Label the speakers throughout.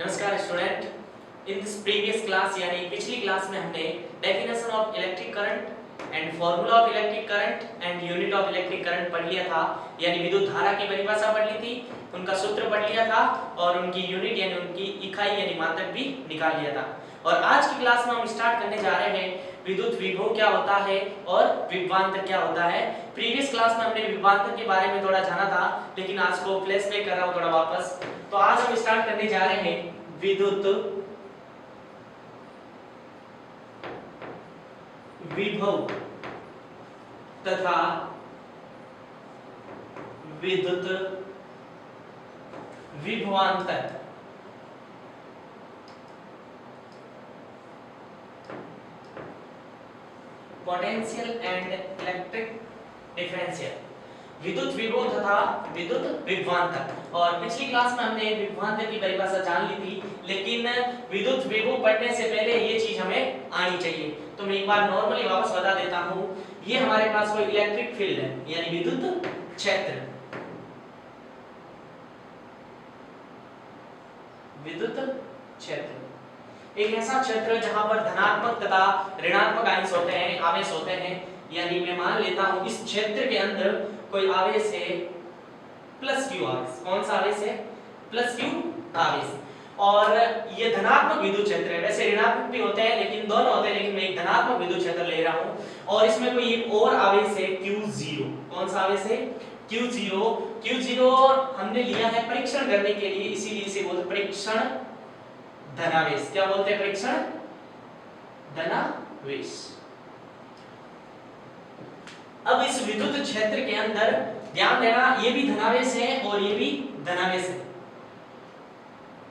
Speaker 1: नमस्कार student. In this previous class यानी पिछली क्लास में हमने definition of electric current and formula of electric current and unit of electric current पढ़ लिया था, यानी विद्युत धारा की परिभाषा पढ़ ली थी, उनका सूत्र पढ़ लिया था और उनकी यूनिट यानी उनकी इकाई यानी मात्रक भी निकाल लिया था। और आज की क्लास में हम स्टार्ट करने जा रहे हैं विद्युत विभव क्या होता है और विभवांतर क्या होता है। प्रीवियस क्लास में हमने विभवांतर के बारे में थोड़ा जाना था, लेकिन आज को फ्लैशबैक कर रहा हूं थोड़ा वापस। तो आज हम स्टार्ट करने जा रहे हैं विद्युत विभव तथा विद्युत विभवांतर। पोटेंशियल एंड इलेक्ट्रिक डिफरेंशियल, विद्युत विभव तथा विद्युत विभवांतर। और पिछली क्लास में हमने विभवांतर की परिभाषा जान ली थी, लेकिन विद्युत विभव पढ़ने से पहले ये चीज हमें आनी चाहिए। तो मैं एक बार नॉर्मली वापस बता देता हूं। ये हमारे पास कोई इलेक्ट्रिक फील्ड है यानी विद्युत क्षेत्र, विद्युत क्षेत्र एक ऐसा क्षेत्र जहां पर धनात्मक तथा ऋणात्मक आवेश होते हैं। यानी मैं मान लेता हूं इस क्षेत्र के अंदर कोई आवेश है प्लस क्यू आवेश। कौन सा आवेश है? प्लस क्यू आवेश। और ये धनात्मक विद्युत क्षेत्र है। वैसे ऋणात्मक भी होते हैं, लेकिन दोनों होते हैं, लेकिन मैं एक धनात्मक विद्युत क्षेत्र ले रहा हूं। और इसमें कोई एक और आवेश है Q0। कौन सा आवेश है? Q0 हमने लिया है परीक्षण करने के लिए, इसीलिए इसे बोलते परीक्षण धनावेश। क्या बोलते हैं? परीक्षण धनावेश। अब इस विद्युत क्षेत्र के अंदर ध्यान देना, ये भी धनावेश है और ये भी धनावेश है।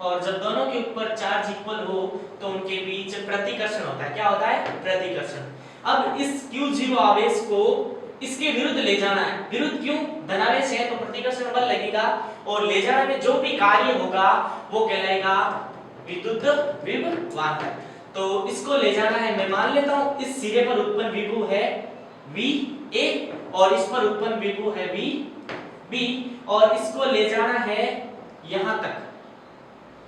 Speaker 1: और जब दोनों के ऊपर चार्ज इक्वल हो तो उनके बीच प्रतिकर्षण होता है। क्या होता है? प्रतिकर्षण। अब इस Q0 आवेश को इसके विरुद्ध ले जाना है। विरुद्ध क्यों? धनावेश है तो प्रतिकर्षण बल लगेगा, और ले जाने में जो भी कार्य होगा वो कहलाएगा विद्युत विभवांतर। तो इसको ले जाना है, मैं मान लेता हूं इस सिरे पर उत्पन्न विभव है VA और इस पर उत्पन्न विभव है VB, और इसको ले जाना है यहां तक।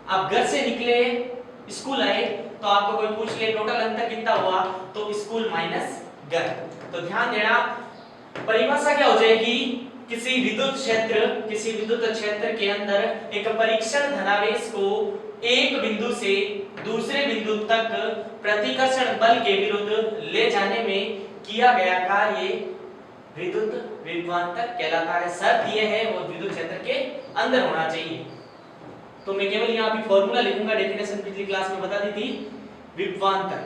Speaker 1: आप घर से निकले, स्कूल आए, तो आपको कोई पूछ ले टोटल अंतर कितना हुआ, तो स्कूल माइनस घर। तो ध्यान देना, परिभाषा क्या हो जाएगी? किसी विद्युत क्षेत्र के अंदर एक परीक्षण धनावेश को एक बिंदु से दूसरे बिंदु तक प्रतिकर्षण बल के विरुद्ध ले जाने में किया गया कार्य विद्युत विभवांतर कहलाता है। शर्त यह है वो विद्युत क्षेत्र के अंदर होना चाहिए। तो मैं केवल यहाँ पे फॉर्मूला लिखूंगा, डेफिनेशन पिछली क्लास में बता दी थी। विभवांतर,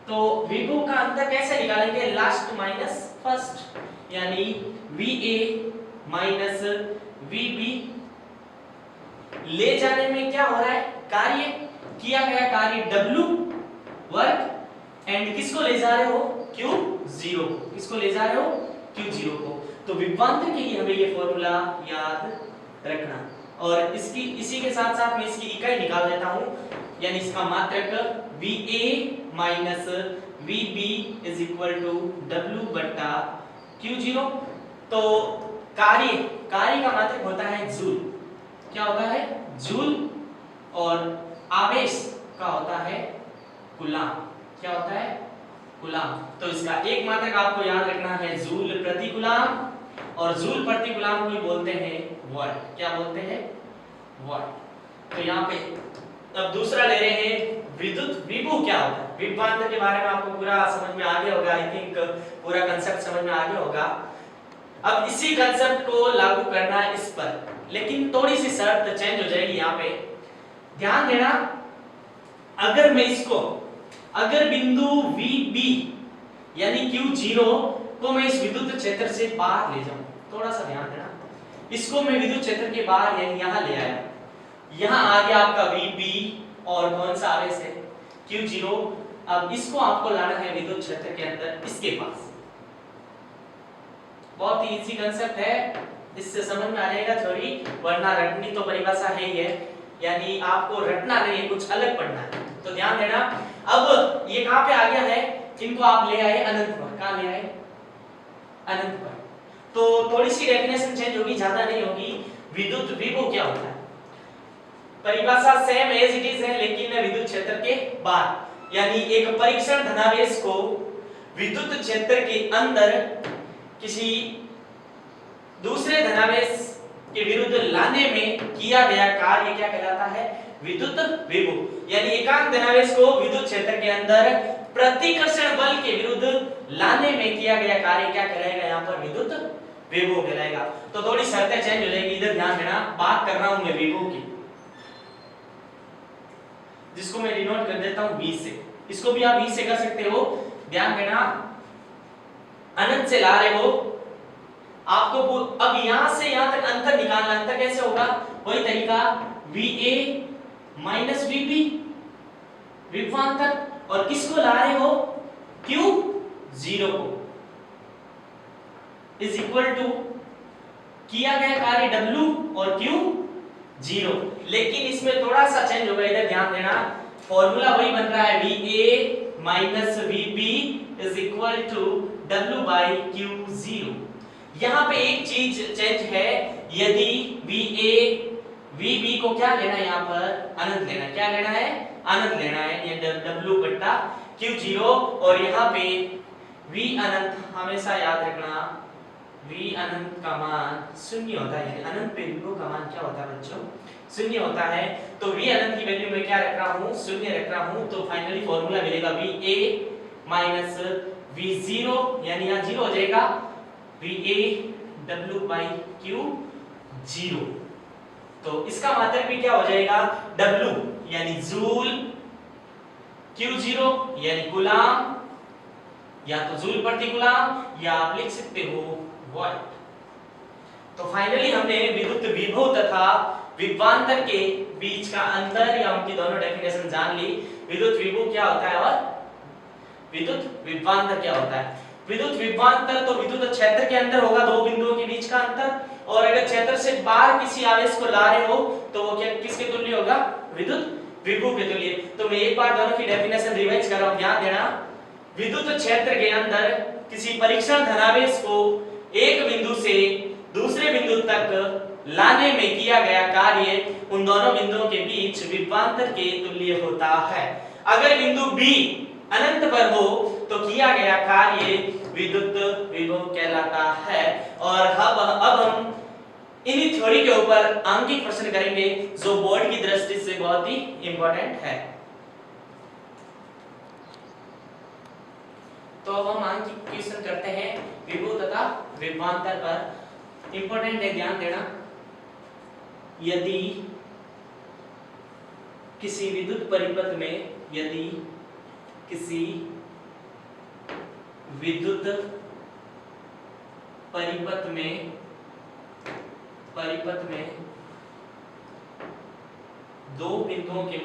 Speaker 1: तो विभव का अंतर कैसे निकालेंगे? लास्ट माइनस फर्स्ट, यानी VA माइनस VB। ले जाने में क्या हो रहा है? कार्य किया गया कार्य W वर्ग, एंड किसको ले जा रहे हो? Q0 को। किसको ले जा रहे हो? Q0 को। तो विभवांतर के लिए हमें ये फॉर्मूला याद रखना, और इसी के साथ साथ मैं इसकी इकाई निकाल देता हूं, यानी इसका मात्रक VA minus VB is equal to W बटा Q0। तो कार्य का मात्रक होता है जूल। क्या होता है? जूल। और आवेश का होता है कूलाम। क्या होता है? कूलाम। तो इसका एक मात्रक आपको याद रखना है जूल प्रति कूलाम, और जूल प्रति कूलाम को बोलते हैं वाट। क्या बोलते हैं? वाट। तो यहाँ पे अब दूसरा ले रहे हैं विद्युत विभव क्या होता है। विभवांतर के बारे में आपको पूरा समझ में आ गया होगा, आई थिंक पूरा कंसेप्ट समझ में आ गया होगा। अब इसी कंसेप्ट को लागू करना है इस पर, लेकिन थोड़ी सी शर्त चेंज हो जाएगी यहाँ पे। ध्यान देना, अगर बिंदु VB यानी Q0 को मैं इस विद्युत क्षेत्र से बाहर ले जाऊं, थोड़ा सा ध्यान देना, इसको मैं विद्युत क्षेत्र के बाहर यानी यहां ले आया, यहां आ गया आपका VB और कौन सा आवेश है? Q0। अब इसको आपको लाना है विद्युत क्षेत्र के अंदर, इसके पास। बहुत ही इजी कंसेप्ट है, इससे समझ में आ जाएगा थ्योरी, वरना रटनी तो परिभाषा है ही है, यानी आपको रटना नहीं है, कुछ अलग पढ़ना है। तो ध्यान देना, अब ये कहां पे आ गया है? इनको आप ले आए अनंत पर। कहां ले आए? अनंत पर। तो थोड़ी सी डेफिनेशन चेंज होगी, ज्यादा नहीं होगी। विद्युत विभव क्या होता है? परिभाषा सेम एज इट इज है, लेकिन विद्युत क्षेत्र के बाहर, यानी एक परीक्षण धनावेश को विद्युत क्षेत्र के अंदर किसी दूसरे धनावेश के विरुद्ध लाने में किया गया कार्य क्या कहलाता है? विद्युत विभव। यानी एकांक धनावेश को विद्युत क्षेत्र के अंदर प्रतिकर्षण बल के विरुद्ध लाने में किया गया कार्य क्या कहलाएगा? यहाँ पर विद्युत विभव कहलाएगा। तो थोड़ी शर्तें चेंज हो जाएगी, इधर ध्यान देना। बात कर रहा हूं मैं विभव की, जिसको मैं डिनोट कर देता हूं V से। इसको भी आप V से कर सकते हो। ध्यान देना, अनंत से ला रहे हो आपको। अब यहां से यहां तक अंतर निकालना। अंतर कैसे होगा? वही तरीका, VA माइनस VB विभवांतर, और किसको ला रहे हो? Q0 को, इज इक्वल टू किया गया कार्य W और Q0। लेकिन इसमें थोड़ा सा चेंज होगा, इधर ध्यान देना। फॉर्मूला वही बन रहा है, VA minus VB is equal to W by Q0। यहाँ पे एक चीज चेंज है, यदि VA VB को क्या लेना है? यहाँ पर अनंत लेना है। क्या लेना है? अनंत लेना है, ये W बट्टा Q0। और यहाँ पे V अनंत हमेशा याद रखना, V अनंत का मान शून्य होता है। अनंत पे विभव का मान क्या होता है बच्चों? शून्य होता है। तो V अनंत की वैल्यू में क्या रख रहा हूँ? शून्य रख रहा हूँ। तो फाइनली फॉर्मूला मिलेगा VA माइनस V0, यानी यहाँ 0 हो जाएगा, VA W बाई Q0। तो इसका मात्रक भी क्या हो जाएगा? W यानी जूल, Q0 यानी कूलाम, या तो जूल प्रति कूलाम, या आप लिख सकते हो वॉट। तो फाइनली हमने विद्युत विभव तथा विभवांतर के बीच का अंतर या उनकी दोनों डेफिनेशन जान ली। विद्युत विभव क्या होता है और विद्युत विभवांतर क्या होता है। विद्युत विभवांतर तो विद्युत क्षेत्र के अंदर होगा, दो बिंदुओं के बीच का अंतर। और अगर क्षेत्र से बाहर किसी आवेश को ला रहे हो तो वो क्या किसके तुल्य होगा? विद्युत विभव के तुल्य। तो मैं एक बार दोनों की डेफिनेशन रिवाइज कर रहा हूं, ध्यान देना। विद्युत क्षेत्र के अंदर किसी परीक्षण धनावेश को एक बिंदु से दूसरे बिंदु तक लाने में किया गया कार्य उन दोनों बिंदुओं के बीच विभवांतर के तुल्य होता है। अगर बिंदु B अनंत पर हो तो किया गया कार्य विद्युत विभव कहलाता है। और अब हम इन्हीं थ्योरी के ऊपर आंकिक प्रश्न करेंगे, जो बोर्ड की दृष्टि से बहुत ही इंपॉर्टेंट है। तो अब हम आंकिक क्वेश्चन करते हैं विभव तथा विभवांतर पर। इंपॉर्टेंट है, ध्यान देना। यदि किसी विद्युत परिपथ में, यदि किसी विद्युत परिपथ में दो बिंदुओं के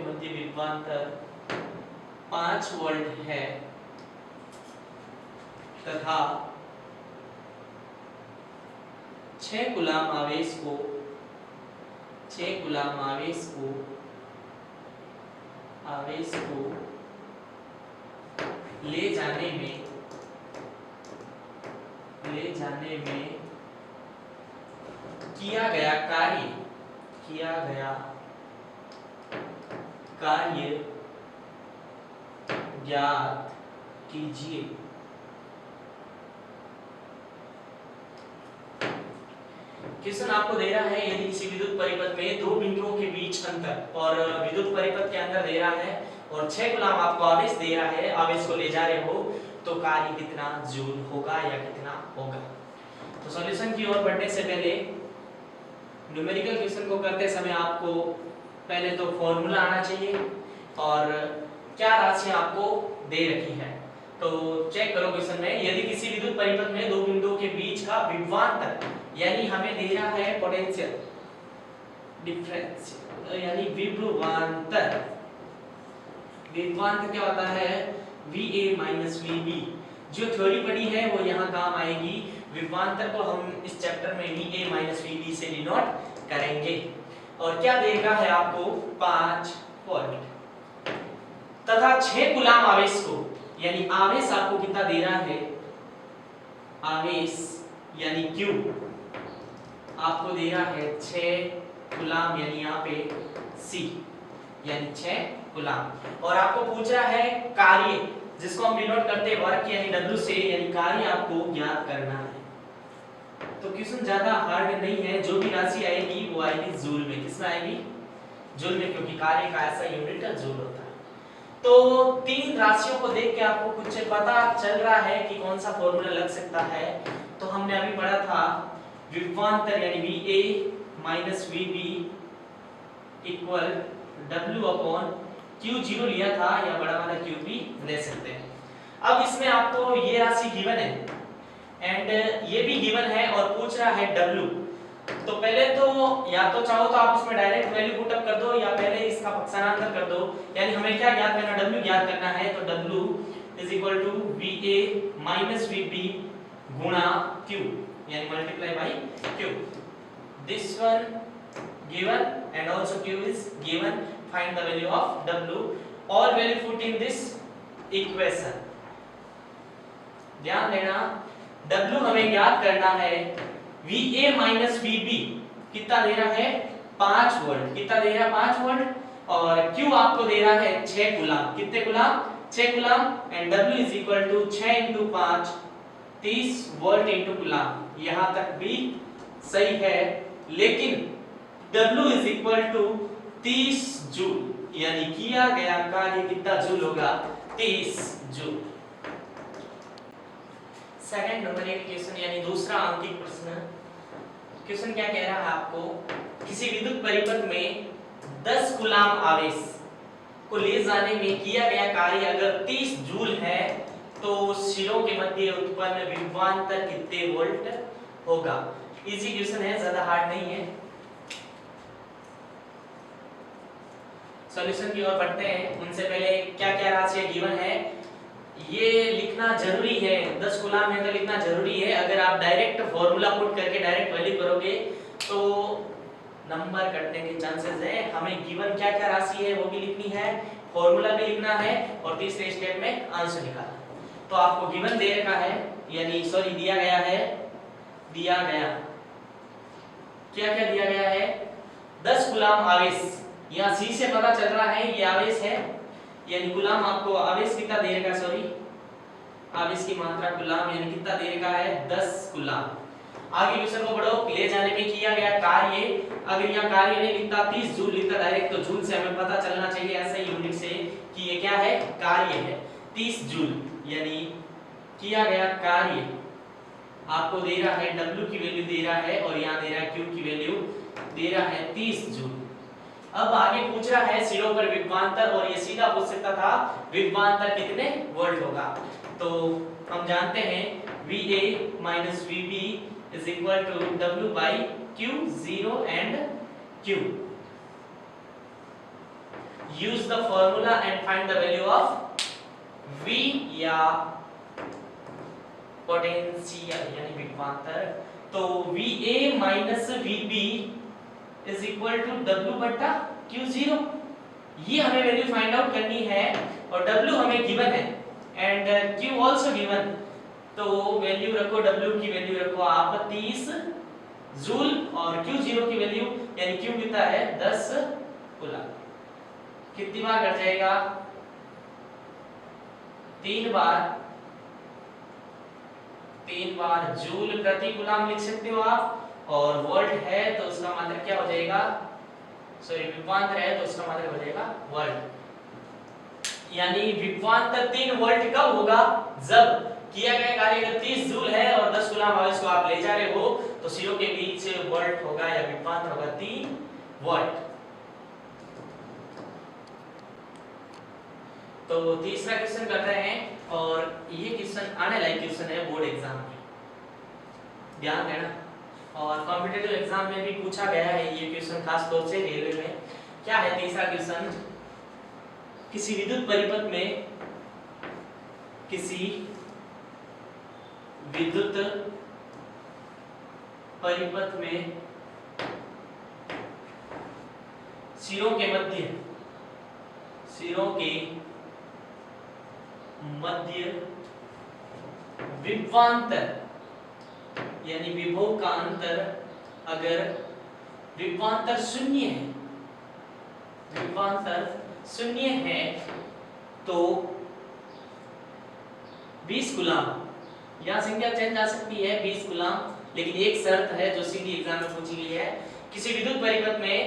Speaker 1: मध्य विभवांतर 5 वोल्ट है तथा 6 कूलाम आवेश को ले जाने में किया गया कार्य ज्ञात कीजिए। क्वेश्चन आपको दे रहा है, यदि किसी विद्युत परिपथ में दो बिंदुओं के बीच अंतर, और विद्युत परिपथ के अंदर दे रहा है और 6 कूलाम आपको आवेश दे रहा है, आवेश को ले जा रहे हो, तो कार्य कितना जूल होगा या कितना होगा। तो सॉल्यूशन की ओर बढ़ने से पहले न्यूमेरिकल क्वेश्चन को करते समय आपको पहले तो फॉर्मूला आना चाहिए और क्या राशि आपको दे रखी है। तो चेक करो क्वेश्चन में, यदि किसी विद्युत परिपथ में दो बिंदुओं के बीच का विभवांतर, यानी हमें दे रहा है पोटेंशियल डिफरेंस, यानी विभवांतर क्या होता है? VA minus VB। जो थ्योरी पढ़ी है वो यहाँ काम आएगी। विभवांतर को हम इस चैप्टर में VA माइनस VB से डिनोट करेंगे। और क्या देगा है आपको? 5 वोल्ट तथा 6 कूलाम आवेश को, यानी आवेश आपको कितना दे रहा है, आवेश यानी Q आपको दे रहा है 6 कूलाम, यानी यहाँ पे C यानी 6 कूलाम। और आपको पूछ रहा है कार्य, जिसको हम डिनोट करते हैं वर्क यानी W से, यानी कार्य आपको ज्ञात करना है। तो क्वेश्चन ज्यादा हार्ड नहीं है, जो भी राशि आएगी वो आएगी जूल में। किसमें आएगी? जूल में, क्योंकि कार्य का ऐसा यूनिट जूल होता है। तो 3 राशियों को देख के आपको कुछ पता चल रहा है कि कौन सा फॉर्मूला लग सकता है। तो हमने अभी पढ़ा था विभवांतर यानी VA minus VB equal W/Q0 लिया था, या बड़ा वाला Q भी ले सकते हैं। अब इसमें आपको ये राशि गिवन है एंड ये भी गिवन है और पूछ रहा है W। तो पहले तो या तो चाहो तो आप इसमें डायरेक्ट वैल्यू पुट अप कर दो, या पहले इसका पक्षांतर कर दो। यानी हमें क्या ज्ञात करना, W ज्ञात करना है। तो W is equal to VA minus VB गुणा Q, यानी multiply by Q। This one given and also Q is given. Find the value of W। All value put in this equation. ध्यान देना, W हमें ज्ञात करना है, VA minus VB कितना दे रहा है, 5 वोल्ट। कितना दे रहा है, 5 वोल्ट। और Q आपको दे रहा है 6 कूलाम। कितने coulomb? 6 coulomb. And W is equal to 6 × 5 30 volt into coulomb. यहां तक भी सही है, लेकिन W is equal to 30 joule, यानी किया गया कार्य कितना जूल होगा, 30 जूल। सेकंड नंबर एक क्वेश्चन यानी दूसरा अंकित प्रश्न। क्वेश्चन क्या कह रहा है आपको, किसी विद्युत परिपथ में 10 कूलाम आवेश को ले जाने में किया गया कार्य अगर 30 जूल है, तो सिरों के मध्य उत्पन्न विभवांतर कितने वोल्ट होगा। इजी क्वेश्चन है, ज्यादा हार्ड नहीं है। सॉल्यूशन की ओर बढ़ते हैं। उनसे पहले क्या क्या राशि गिवन है ये लिखना जरूरी है। 10 कूलाम है तो लिखना जरूरी है। अगर आप डायरेक्ट फॉर्मूला पुट करके डायरेक्ट वैल्यू करोगे तो नंबर कटने के चांसेस है। हमें गिवन क्या क्या राशि है वो भी लिखनी है, फॉर्मूला भी लिखना है, और तीसरे स्टेप में आंसर निकालना। तो आपको गिवन दे रखा है, यानी सॉरी दिया गया है, दिया गया क्या क्या दिया गया है, 10 कूलाम आवेश। यहाँ C से पता चल रहा है ये आवेश है, यानी कूलाम आपको आवेश कितना दे रखा, सॉरी आवेश की मात्रा कूलाम, यानी कितना दे रखा है, 10 कूलाम। आगे क्वेश्चन को पढ़ो। ले जाने में किया गया कार्य, अगर यहाँ कार्य नहीं लिखता 30 जूल लिखता डायरेक्ट, तो जूल से हमें पता चलना चाहिए ऐसे यूनिट से कि ये क्या है, कार्य है 30 जूल। यानी किया गया कार्य आपको दे रहा है, W की वैल्यू दे रहा है, और यहाँ दे रहा है Q की वैल्यू दे रहा है 30 जूल। अब आगे पूछ रहा है सिरों पर विभवांतर, और ये सीधा पूछ सकता था विभवांतर कितने वोल्ट होगा। तो हम जानते हैं VA minus VB is equal to W by Q0 and Q। Use the formula and find the value of V या पोटेंशियल यानी विभवांतर। तो VA minus VB is equal to W बटा Q0। ये हमें वैल्यू फाइंड आउट करनी है, और W हमें गिवन है एंड Q आल्सो गिवन। तो वैल्यू रखो, W की वैल्यू रखो आप 30 जूल, और Q0 की वैल्यू यानी Q कितना है 10 कूलाम। कितनी बार कट जाएगा, 3 बार जूल प्रति कूलाम लिख सकते हो आप, और वोल्ट है तो उसका मात्रक क्या हो जाएगा, सॉरी विभवांतर है तो उसका मात्रक हो जाएगा वोल्ट। यानी विभवांतर 3 वोल्ट कब होगा, जब किया गया कार्य अगर 30 जूल है और 10 कूलाम आवेश को आप ले जा रहे हो, तो सिरों के बीच से वोल्ट होगा या विभवांतर होगा 3 वोल्ट। तो तीसरा क्वेश्चन कर रहे हैं, और ये क्वेश्चन आने लायक क्वेश्चन है बोर्ड एग्जाम में, ध्यान देना। और कॉम्पिटिटिव एग्जाम में भी पूछा गया है ये क्वेश्चन, खास तौर से रेलवे में। क्या है तीसरा क्वेश्चन, किसी विद्युत परिपथ में, किसी विद्युत परिपथ में सिरों के मध्य विभवांतर यानी विभव का अंतर अगर विभवांतर शून्य है, विभवांतर शून्य है तो 20 कूलम, यहाँ संख्या चेंज आ सकती है 20 कूलम, लेकिन एक शर्त है जो सीधी एग्जाम में पूछी गई है, किसी विद्युत परिपथ में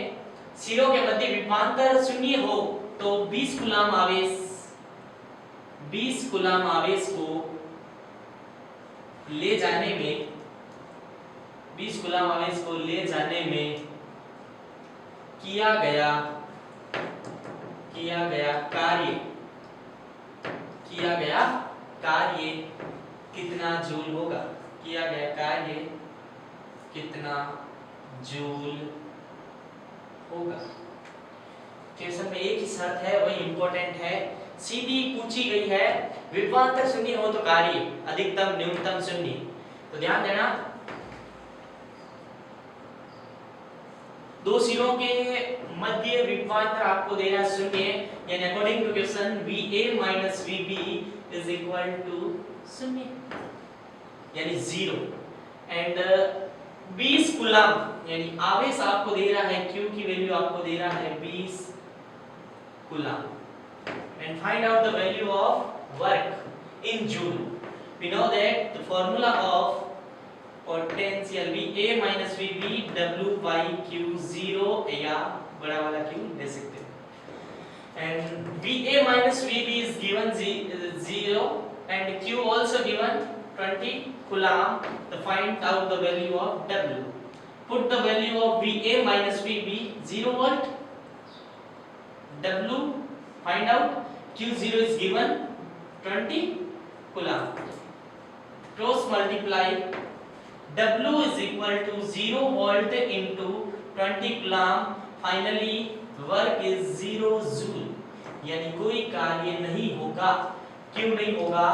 Speaker 1: सिरों के मध्य विभवांतर शून्य हो तो 20 कूलम आवेश को ले जाने में 20 कूलम आवेश को ले जाने में किया गया कार्य कितना जूल होगा, किया गया कार्य कितना जूल होगा। क्वेश्चन में एक ही शर्त है, वही इंपॉर्टेंट है, सीधी पूछी गई है, विभवांतर शून्य हो तो कार्य अधिकतम न्यूनतम शून्य। तो ध्यान देना, दो सिरों के मध्य विभवांतर आपको दे रहा है शून्य, यानी according to question VA minus VB is equal to शून्य यानी 0 एंड 20 कूलम यानी आवेश आपको दे रहा है, Q की वैल्यू आपको दे रहा है 20 coulomb and find out the value of work in joule. We know that the formula of potential VA minus VB W by Q0 या बड़ा वाला Q दे सकते हैं and VA minus VB is given 0 and Q also given 20 coulomb. To find out the value of W, put the value of VA minus VB 0 volt, W find out, Q0 is given 20 coulomb, cross multiply, W is equal to 0 volt into 20 coulomb, finally work is 0 joule, यानी कोई कार्य नहीं होगा। क्यों नहीं होगा?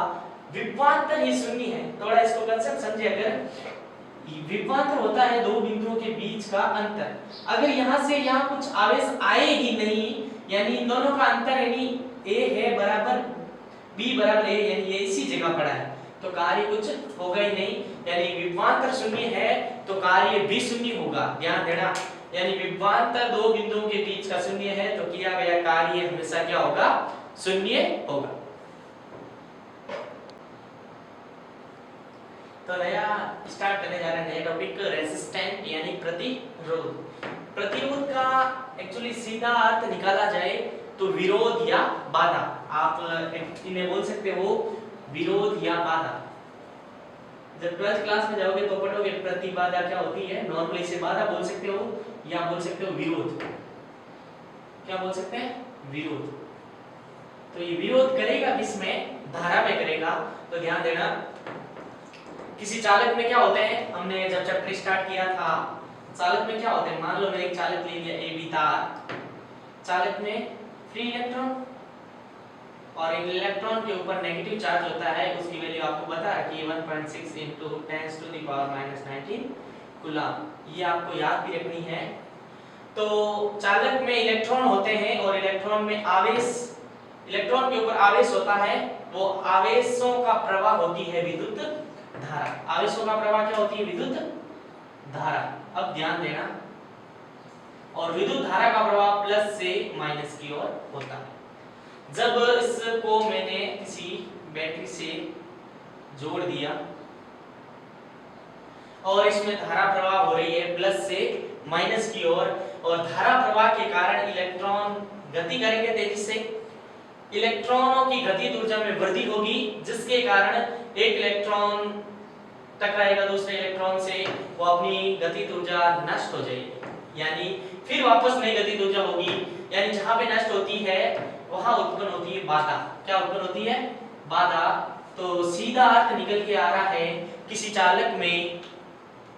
Speaker 1: विभवांतर ही शून्य है। थोड़ा इसको कंसेप्ट समझिए, अगर विभवांतर होता है दो बिंदुओं के बीच का अंतर, अगर यहाँ से यहाँ कुछ आवेश आए ही नहीं, यानी इन दोनों का अंतर यानी A है बराबर B बराबर A, यानी ये इसी जगह पड़ा है, तो कार्य कुछ होगा ही नहीं, यानी विभवांतर शून्य है तो कार्य भी शून्य होगा। ध्यान देना, यानी विभवांतर दो बिंदुओं के बीच का शून्य है तो किया गया कार्य हमेशा क्या होगा? शून्य होगा। तो नया स्टार्ट करने जा रहे हैं नया टॉपिक, रेजिस्टेंट यानी प्रतिरोध। प्रतिरोध का एक्चुअली सीधा अर्थ निकाला जाए तो विरोध या बाधा, आप इन्हें बोल सकते हो विरोध या बाधा। जब 12th क्लास में जाओगे तो पढ़ोगे प्रतिबाधा क्या होती है, नॉर्मली इसे बाधा बोल सकते हो या बोल सकते हो विरोध। क्या बोल सकते हैं? विरोध। तो ये विरोध करेगा किसमें? धारा में करेगा। तो ध्यान देना, किसी चालक में क्या होते हैं, हमने जब चैप्टर स्टार्ट किया था, चालक में क्या होते हैं, मान लो मैंने एक चालक ले लिया AB तार, चालक में फ्री इलेक्ट्रॉन और इन इलेक्ट्रॉन के ऊपर नेगेटिव चार्ज होता है, उसकी वैल्यू आपको पता है कि 1.6 × 10⁻⁻19 कूलम, ये आपको याद भी रखनी है। तो चालक में इलेक्ट्रॉन होते हैं और इलेक्ट्रॉन में आवेश, इलेक्ट्रॉन के ऊपर आवेश होता है, वो आवेशों का प्रवाह होती है विद्युत धारा। आवेशों का प्रवाह क्या होती है? विद्युत धारा। अब ध्यान देना, और विद्युत धारा का प्रवाह प्लस से माइनस की ओर होता है। जब इसको मैंने किसी बैटरी से जोड़ दिया और इसमें धारा प्रवाह हो रही है प्लस से माइनस की ओर, और धारा प्रवाह के कारण इलेक्ट्रॉन गति करेंगे तेजी से, इलेक्ट्रॉनों की गतिज ऊर्जा में वृद्धि होगी, जिसके कारण एक इलेक्ट्रॉन टकराएगा दूसरे इलेक्ट्रॉन से, वो अपनी गतिज ऊर्जा नष्ट हो जाएगी, यानी फिर वापस नई गतिज ऊर्जा होगी, यानी जहां पे नष्ट होती है वहां उत्पन्न होती है बाधा। क्या उत्पन्न होती है? बाधा। तो सीधा अर्थ निकल के आ रहा है, किसी चालक में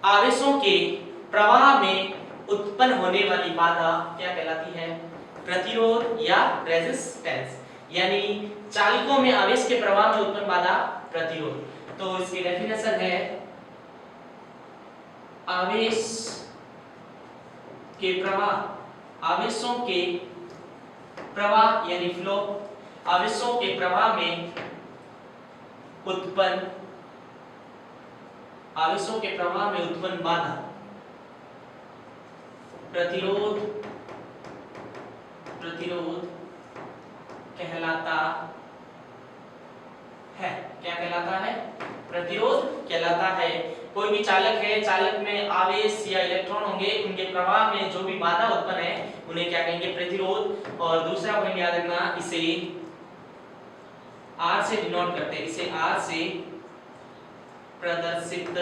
Speaker 1: आवेशों के प्रवाह में उत्पन्न होने वाली बाधा क्या कहलाती है? प्रतिरोध या रेजिस्टेंस, यानी चालकों में आवेश के प्रवाह में उत्पन्न बाधा प्रतिरोध। तो इसकी डेफिनेशन है आवेश के प्रवाह, आवेशों के प्रवाह यानी फ्लो, आवेशों के प्रवाह में उत्पन्न आवेशों के प्रवाह में उत्पन्न बाधा प्रतिरोध कहलाता है। क्या कहलाता है? प्रतिरोध कहलाता है। कोई भी चालक है, चालक में आवेश या इलेक्ट्रॉन होंगे, उनके प्रवाह में जो भी बाधा उत्पन्न है उन्हें क्या कहेंगे? प्रतिरोध। और दूसरा पॉइंट याद रखना, इसे R से डिनोट करते हैं, इसे R से प्रदर्शित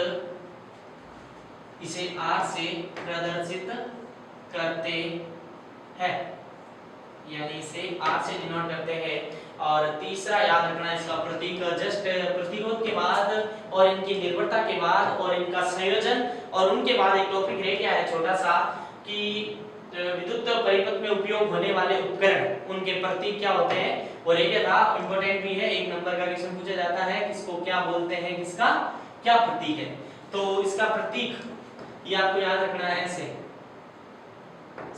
Speaker 1: करते हैं, यानी इसे R से डिनोट करते हैं। और तीसरा याद रखना, इसका प्रतीक जस्ट प्रतिरोध के बाद और इनकी निर्भरता के बाद और इनका संयोजन और उनके बाद एक टॉपिक रह गया है छोटा सा कि विद्युत परिपथ में उपयोग होने वाले उपकरण, उनके प्रतीक क्या होते हैं, और एक था इंपॉर्टेंट भी है, 1 नंबर का क्वेश्चन पूछा जाता है, किसको क्या बोलते हैं, किसका क्या प्रतीक है। तो इसका प्रतीक ये आपको याद रखना है ऐसे।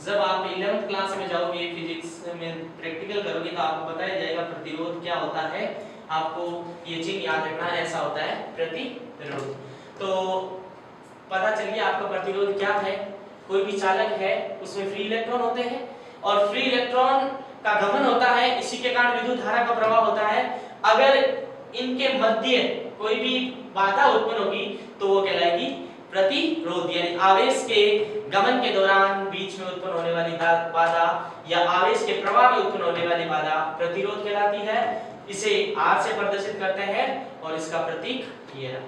Speaker 1: जब आप 11th क्लास में जाओगे, फिजिक्स में प्रैक्टिकल करोगे तो आपको बताया जाएगा प्रतिरोध क्या होता है, आपको ये चीज याद रखना है, ऐसा होता है प्रतिरोध। तो पता चल गया आपका प्रतिरोध क्या है। कोई भी चालक है, उसमें फ्री इलेक्ट्रॉन होते हैं और फ्री इलेक्ट्रॉन का गमन होता है, इसी के कारण विद्युत धारा का प्रवाह होता है। अगर इनके मध्य कोई भी बाधा उत्पन्न होगी तो वो कहलाएगी प्रतिरोध, यानी आवेश के गमन के दौरान बीच में उत्पन्न होने वाली बाधा या आवेश के प्रवाह में उत्पन्न होने वाली बाधा प्रतिरोध कहलाती है। इसे R से प्रदर्शित करते हैं और इसका प्रतीक ये रहा।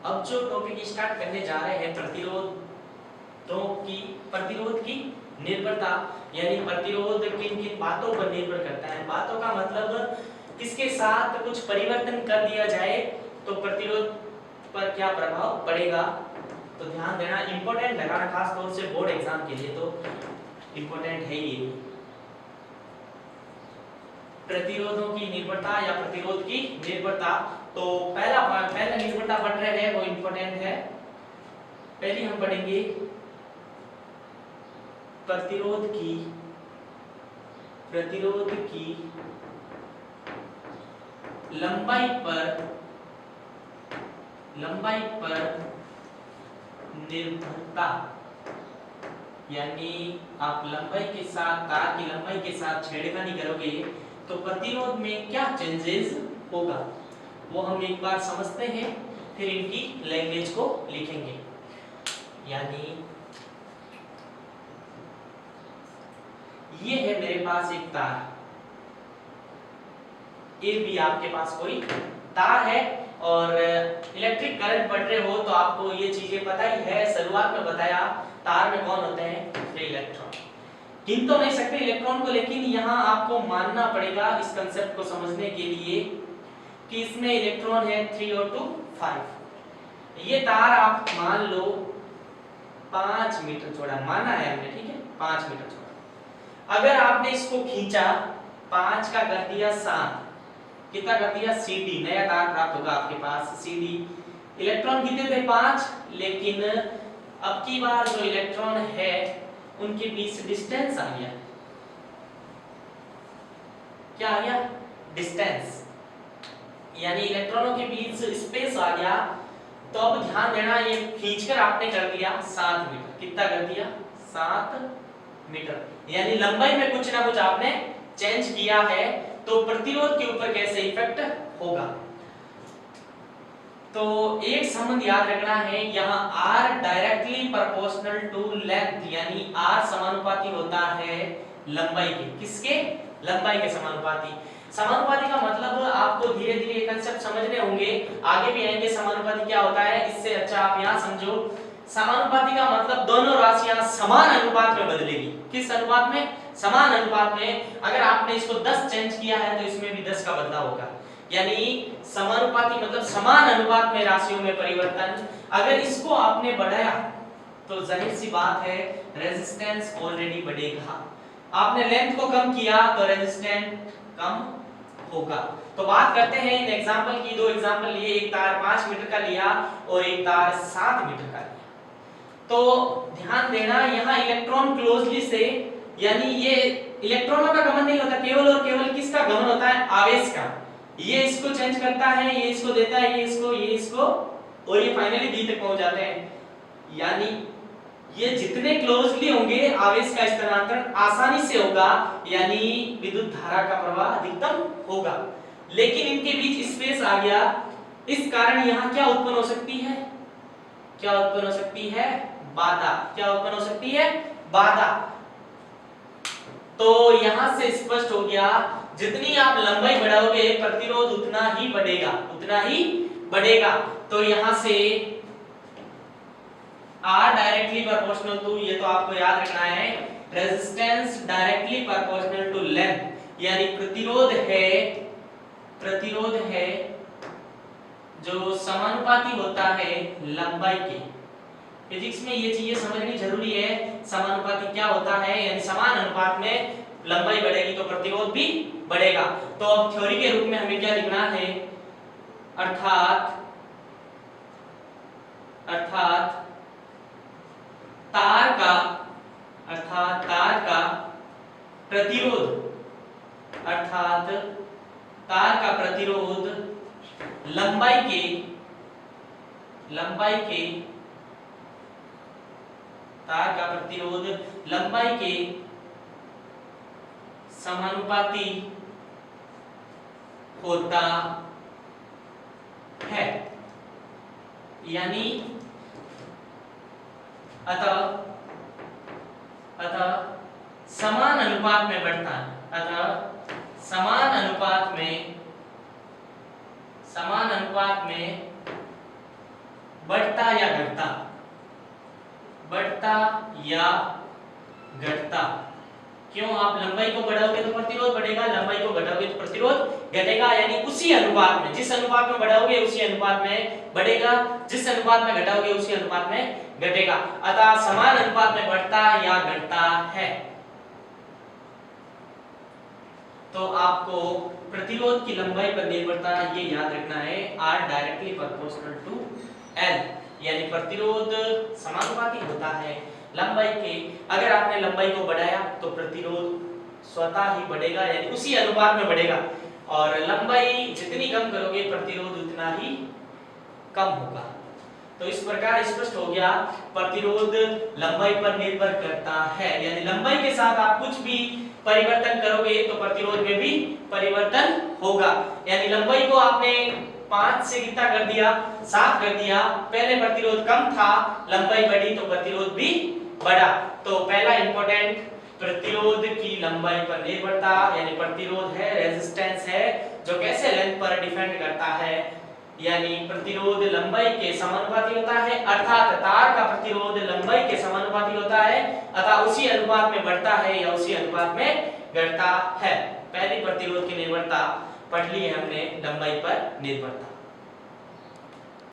Speaker 1: अब जो टॉपिक स्टार्ट करने जा रहे हैं प्रतिरोध की निर्भरता, यानी प्रतिरोध किन किन बातों पर निर्भर करता है। बातों का मतलब किसके साथ कुछ परिवर्तन कर दिया जाए तो प्रतिरोध पर क्या प्रभाव पड़ेगा। तो ध्यान देना, इंपॉर्टेंट लगाना, खास तौर से बोर्ड एग्जाम के लिए तो इंपॉर्टेंट है ये। प्रतिरोधों की निर्भरता या प्रतिरोध की निर्भरता। तो पहला निर्भरता पढ़ रहे हैं, वो इंपॉर्टेंट है। पहली हम पढ़ेंगे प्रतिरोध की लंबाई पर निर्भरता, यानी आप लंबाई के साथ, तार की लंबाई के साथ छेड़खानी करोगे तो प्रतिरोध में क्या चेंजेस होगा वो हम एक बार समझते हैं, फिर इनकी लैंग्वेज को लिखेंगे। यानी ये है मेरे पास एक तार, ये भी आपके पास कोई तार है और इलेक्ट्रिक करंट पढ़ रहे हो तो आपको ये चीजें पता ही है। शुरुआत में बताया तार में कौन होते हैं? Free electron. गिन तो नहीं सकते इलेक्ट्रॉन को, लेकिन यहाँ आपको मानना पड़ेगा इस कंसेप्ट को समझने के लिए कि इसमें इलेक्ट्रॉन है 3 और 2 5। ये तार आप मान लो 5 मीटर चौड़ा माना है हमने, ठीक है, 5 मीटर चौड़ा। अगर आपने इसको खींचा, 5 का कर दिया 7, कितना कर दिया? CD, नया तार प्राप्त होगा आपके पास CD। इलेक्ट्रॉन कितने थे? 5, लेकिन अब की बार जो इलेक्ट्रॉन है उनके बीच डिस्टेंस आ गया। क्या आ गया? डिस्टेंस, यानी इलेक्ट्रॉनों के बीच स्पेस आ गया। तो अब ध्यान देना, ये खींचकर आपने कर दिया 7 मीटर। कितना कर दिया? 7 मीटर, यानी लंबाई में कुछ ना कुछ आपने चेंज किया है। तो प्रतिरोध के ऊपर कैसे इफेक्ट होगा? तो एक संबंध याद रखना है, यहाँ R directly proportional to length, यानी R समानुपाती होता है लंबाई के। किसके? लंबाई के समानुपाती। समानुपाती का मतलब आपको धीरे धीरे ये कंसेप्ट समझने होंगे, आगे भी आएंगे। समानुपाती क्या होता है, इससे अच्छा आप यहाँ समझो। समानुपाती का मतलब दोनों राशियां समान अनुपात में बदलेगी। किस अनुपात में? समान अनुपात में। अगर आपने इसको 10 चेंज किया है तो इसमें भी 10 का बदलाव होगा, यानी समानुपाती मतलब समान अनुपात में राशियों में परिवर्तन। अगर इसको आपने बढ़ाया तो जाहिर सी बात है रेजिस्टेंस ऑलरेडी बढ़ेगा। आपने लेंथ को कम किया तो रेजिस्टेंस कम होगा। तो बात करते हैं इन एग्जांपल की। 2 एग्जांपल लिए, एक तार 5 मीटर का लिया और एक तार 7 मीटर का लिया। तो ध्यान देना, यहाँ इलेक्ट्रॉन क्लोजली से यानी ये इलेक्ट्रॉनों का गमन नहीं होता, केवल और केवल किसका गमन होता है, आवेश का। ये इसको चेंज करता है, ये इसको देता है, ये इसको और ये फाइनली बी तक पहुंच जाते हैं। यानी ये जितने क्लोजली होंगे आवेश का स्थानांतरण आसानी से होगा, यानी विद्युत धारा का प्रवाह अधिकतम होगा। लेकिन इनके बीच स्पेस आ गया, इस कारण यहाँ क्या उत्पन्न हो सकती है, क्या उत्पन्न हो सकती है, बाधा। क्या उत्पन्न हो सकती है, बाधा। तो यहां से स्पष्ट हो गया, जितनी आप लंबाई बढ़ाओगे प्रतिरोध उतना ही बढ़ेगा, उतना ही बढ़ेगा। तो यहां से R डायरेक्टली प्रोपोर्शनल टू, ये तो आपको याद रखना है, resistance directly proportional to length, यानी प्रतिरोध है जो समानुपाती होता है लंबाई के। फिजिक्स में ये चीजें समझनी जरूरी है, समानुपाती क्या होता है, यानी समान अनुपात में लंबाई बढ़ेगी तो प्रतिरोध भी बढ़ेगा। तो अब थ्योरी के रूप में हमें क्या लिखना है, अर्थात तार का प्रतिरोध लंबाई के समानुपाती होता है, यानी अतः समान अनुपात में बढ़ता है, समान अनुपात में बढ़ता या घटता। क्यों, आप लंबाई को बढ़ाओगे तो प्रतिरोध बढ़ेगा, लंबाई को घटाओगे तो प्रतिरोध घटेगा, यानी उसी अनुपात में, जिस अनुपात में बढ़ाओगे उसी अनुपात में बढ़ेगा, जिस अनुपात में घटाओगे उसी अनुपात में घटेगा। अतः समान अनुपात में बढ़ता या घटता है। तो आपको प्रतिरोध की लंबाई पर निर्भरता ये याद रखना है, R directly proportional to L, यानी प्रतिरोध समानुपाती होता है लंबाई के। अगर आपने लंबाई को बढ़ाया तो प्रतिरोध स्वतः ही बढ़ेगा, यानी उसी अनुपात में बढ़ेगा, और लंबाई जितनी कम करोगे प्रतिरोध उतना ही कम होगा। तो इस प्रकार स्पष्ट हो गया, प्रतिरोध लंबाई पर निर्भर करता है, यानी लंबाई के साथ आप कुछ भी परिवर्तन करोगे तो प्रतिरोध में भी परिवर्तन होगा। यानी लंबाई को आपने 5 से कितना कर दिया, 7 कर दिया, पहले प्रतिरोध कम था, लंबाई बढ़ी तो प्रतिरोध भी बढ़ा। तो पहला इंपॉर्टेंट, प्रतिरोध की लंबाई पर निर्भरता, यानी प्रतिरोध है, रेजिस्टेंस है, जो कैसे लेंथ पर डिपेंड करता है, यानी प्रतिरोध लंबाई के समानुपाती होता है, अर्थात तार का प्रतिरोध लंबाई के समानुपाती होता है, अतः उसी अनुपात में बढ़ता है या उसी अनुपात में घटता है। पहली प्रतिरोध की निर्भरता पढ़ ली है हमने, लंबाई पर निर्भरता।